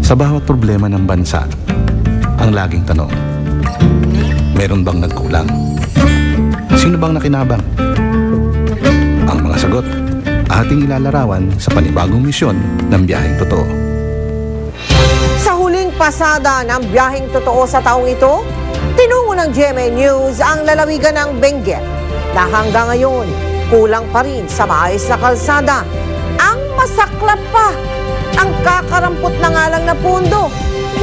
Sa bawat problema ng bansa, ang laging tanong, meron bang nagkulang? Sino bang nakinabang? Ang mga sagot, ating ilalarawan sa panibagong misyon ng Biyaheng Totoo. Sa huling pasada ng Biyaheng Totoo sa taong ito, tinungo ng GMA News ang lalawigan ng Benguet na hanggang ngayon kulang pa rin sa maayos na kalsada. Ang masaklap pa, ang kakarampot na nga lang na pundo.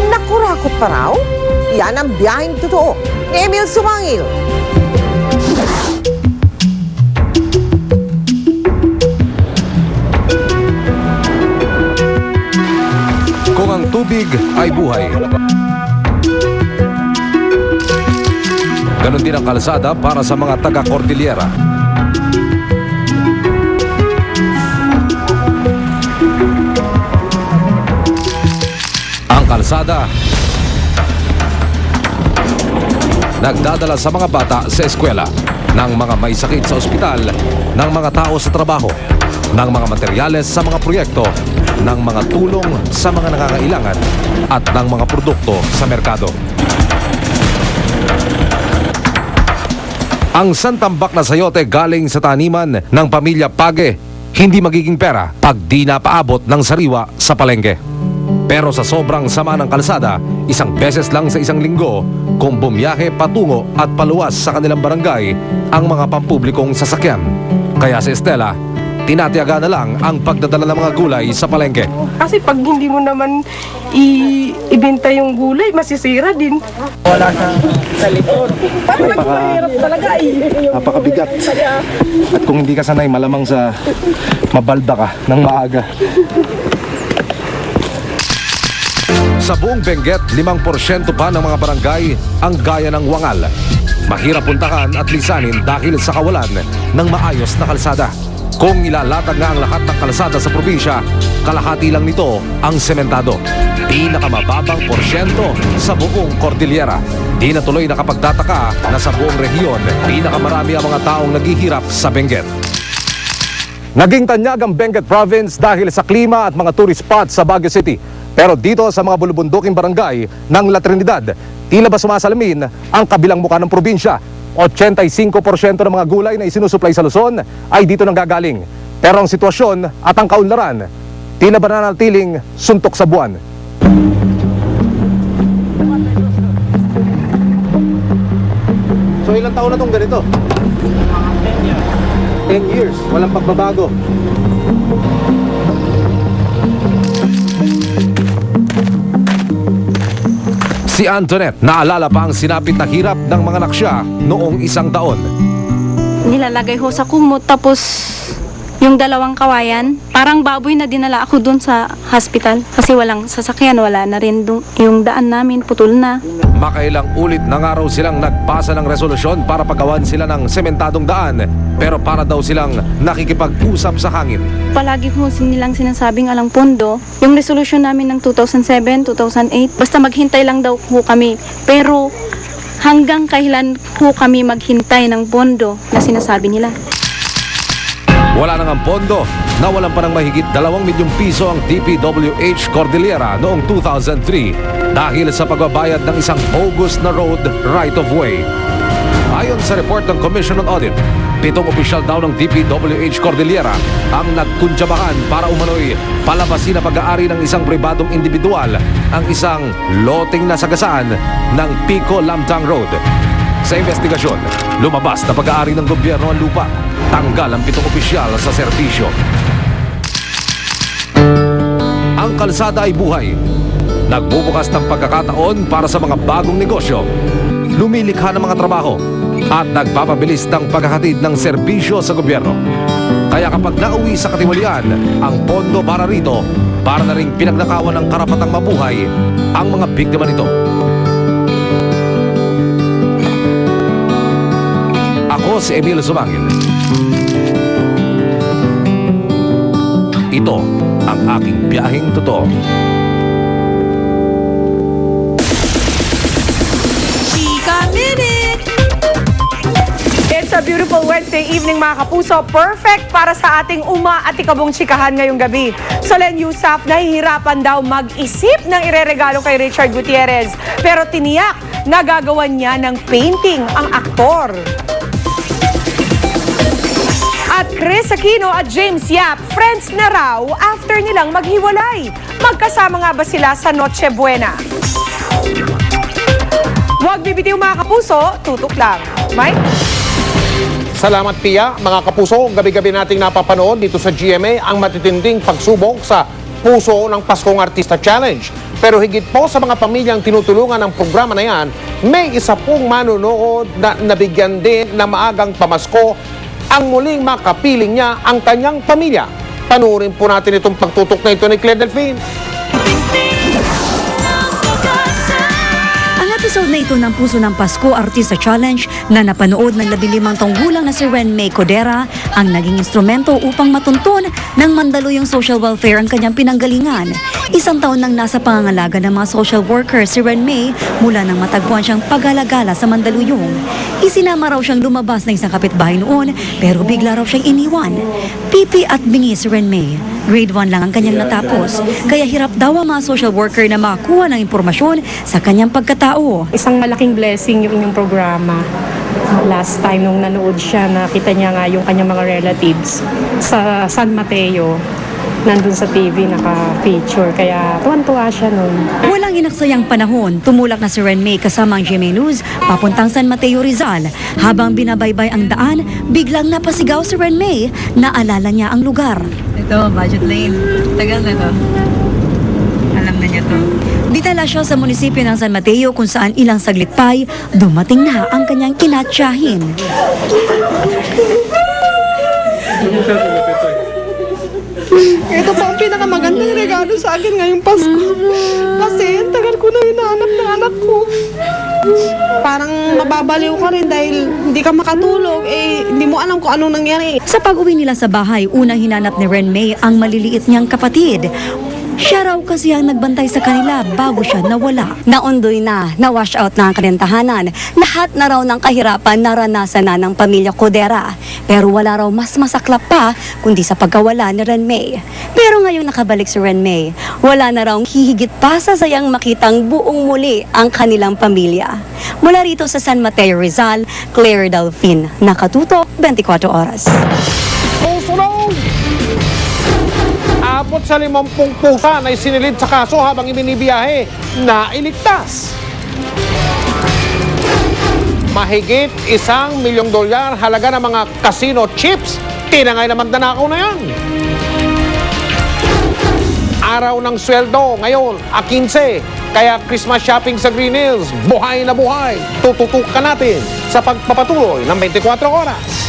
Nakurakot pa raw? Yan ang Biyaheng Totoo ni Emil Sumangil. Kung ang tubig ay buhay, ganon din ang kalsada para sa mga taga-Cordillera. Ang kalsada nagdadala sa mga bata sa eskwela, ng mga may sakit sa ospital, ng mga tao sa trabaho, ng mga materyales sa mga proyekto, ng mga tulong sa mga nangangailangan, at ng mga produkto sa merkado. Ang santambak na sayote galing sa taniman ng pamilya Page hindi magiging pera pag di napaabot ng sariwa sa palengke. Pero sa sobrang sama ng kalsada, isang beses lang sa isang linggo kung bumiyahe patungo at paluwas sa kanilang barangay ang mga pampublikong sasakyan. Kaya si Estela, tinatiyaga na lang ang pagdadala ng mga gulay sa palengke. Kasi pag hindi mo naman ibenta yung gulay, masisira din. Wala sa likod. Parang mahirap talaga Napakabigat. At kung hindi ka sanay, malamang sa mabalda ka ng maaga. Sa buong Benguet, 5% pa ng mga barangay ang gaya ng Wangal. Mahirap puntahan at lisanin dahil sa kawalan ng maayos na kalsada. Kung ilalatag nga ang lahat ng kalsada sa probinsya, kalahati lang nito ang sementado. Pinakamababang porsyento sa buong Cordillera. Di na tuloy nakapagtataka na sa buong rehiyon, pinakamarami ang mga taong naghihirap sa Benguet. Naging tanyag ang Benguet Province dahil sa klima at mga tourist spots sa Baguio City. Pero dito sa mga bulubunduking barangay ng La Trinidad, tila ba sumasalamin ang kabilang muka ng probinsya? 85% ng mga gulay na isinusuplay sa Luzon ay dito nanggagaling. Pero ang sitwasyon at ang kaunlaran, tila ba nananatiling suntok sa buwan? So ilang taon na itong ganito? 10 years. Walang pagbabago. Si Antoinette, naalala pa ang sinapit na hirap ng mga anak siya noong 1 taon. Nilalagay ho sa kumot, tapos yung 2 kawayan, parang baboy na dinala ako dun sa hospital. Kasi walang sasakyan, wala na rin yung daan namin, putol na. Makailang ulit na nga raw silang nagpasa ng resolusyon para pagawan sila ng sementadong daan. Pero para daw silang nakikipag-usap sa hangin. Palagi ho nilang sinasabing alang pondo. Yung resolution namin ng 2007, 2008, basta maghintay lang daw ho kami. Pero hanggang kailan ho kami maghintay ng pondo na sinasabi nila? Wala nang ang pondo. Nawalan pa ng mahigit 2 milyong piso ang DPWH Cordillera noong 2003 dahil sa pagbabayad ng isang bogus na road right-of-way. Ayon sa report ng Commission on Audit, 7 opisyal daw ng DPWH Cordillera ang nagkunsyabahan para umano'y palabasin na pag-aari ng isang pribadong individual ang isang loting nasagasaan ng Pico Lamtang Road. Sa investigasyon, lumabas na pag-aari ng gobyerno ang lupa. Tanggal ang 7 opisyal sa serbisyo. Ang kalsada ay buhay. Nagbubukas ng pagkakataon para sa mga bagong negosyo. Lumilikha ng mga trabaho at nagpapabilis ng paghahatid ng serbisyo sa gobyerno. Kaya kapag nauwi sa katiwalian ang pondo para rito, para na ring pinagnakawan ng karapatang mabuhay ang mga biktima nito. Ako si Emil Sumangil. Ito ang aking biyaheng totoo. Chika Minute! It's a beautiful Wednesday evening mga kapuso. Perfect para sa ating uma-atikabong chikahan ngayong gabi. Solen Yusuf nahihirapan daw mag-isip ng ireregalo kay Richard Gutierrez. Pero tiniyak na gagawan niya ng painting ang aktor. At Chris Aquino at James Yap, friends na raw after nilang maghiwalay. Magkasama nga ba sila sa Noche Buena? Huwag bibitiw mga kapuso, tutok lang. Mike? Salamat Pia. Mga kapuso, gabi-gabi nating napapanood dito sa GMA ang matitinding pagsubok sa Puso ng Paskong Artista Challenge. Pero higit po sa mga pamilyang tinutulungan ng programa na yan, may isa pong manonood na nabigyan din na maagang pamasko ang muling makapiling niya ang kanyang pamilya. Panuorin po natin itong pagtutok na ito ni Claire Delfin. Ang episode na ito ng Puso ng Pasko Artista Challenge na napanood ng 15 taong gulang na si Renmay Codera ang naging instrumento upang matunton ng mandaluyong social welfare ang kanyang pinanggalingan. Isang taon nang nasa pangangalaga ng mga social worker si Renmay mula nang matagpuan siyang pag-alagala sa Mandaluyong. Isinama raw siyang lumabas ng isang kapitbahay noon pero bigla raw siyang iniwan. Pipi at bingi si Renmay. Grade 1 lang ang kanyang natapos, kaya hirap daw ang mga social worker na makakuha ng impormasyon sa kanyang pagkatao. Isang malaking blessing yung inyong programa. Last time nung nanood siya, nakita niya nga yung kanyang mga relatives sa San Mateo. Nandun sa TV, naka-feature. Kaya tuwan-tuwa siya nun. Walang inaksayang panahon, tumulak na si Renmay kasama ang GMA News papuntang San Mateo, Rizal. Habang binabaybay ang daan, biglang napasigaw si Renmay. Naalala niya ang lugar. Ito, budget lane. Tagal na to. Alam na niya to. Ditala siya sa munisipyo ng San Mateo kung saan ilang saglit pa'y dumating na ang kanyang kinatsahin. Ito pa ang pinakamagandang regalo sa akin ngayong Pasko. Kasi ang tagal ko na hinahanap ng anak ko. Parang mababaliw ka rin dahil hindi ka makatulog. Hindi mo alam kung anong nangyari. Sa pag-uwi nila sa bahay, unang hinanap ni Renmay ang maliliit niyang kapatid. Siya raw kasi ang nagbantay sa kanila bago siya nawala. Naundoy na, na-wash out na ang kanyang tahanan. Lahat na raw ng kahirapan naranasan na ng pamilya Codera. Pero wala raw mas masaklap pa kundi sa pagkawala ni Renmay. Pero ngayong nakabalik si Renmay, wala na raw hihigit pa sa sayang makitang buong muli ang kanilang pamilya. Mula rito sa San Mateo, Rizal, Claire Delfin, nakatutok 24 oras. Susunod! Abot sa 50 pusa na isinilid sa kaso habang ibinibiyahe na iligtas. Mahigit $1 milyong halaga ng mga casino chips. Tinangay naman nanakaw na yan. Araw ng sweldo ngayon, 15. Kaya Christmas shopping sa Green Hills, buhay na buhay. Tututukan natin sa pagpapatuloy ng 24 oras.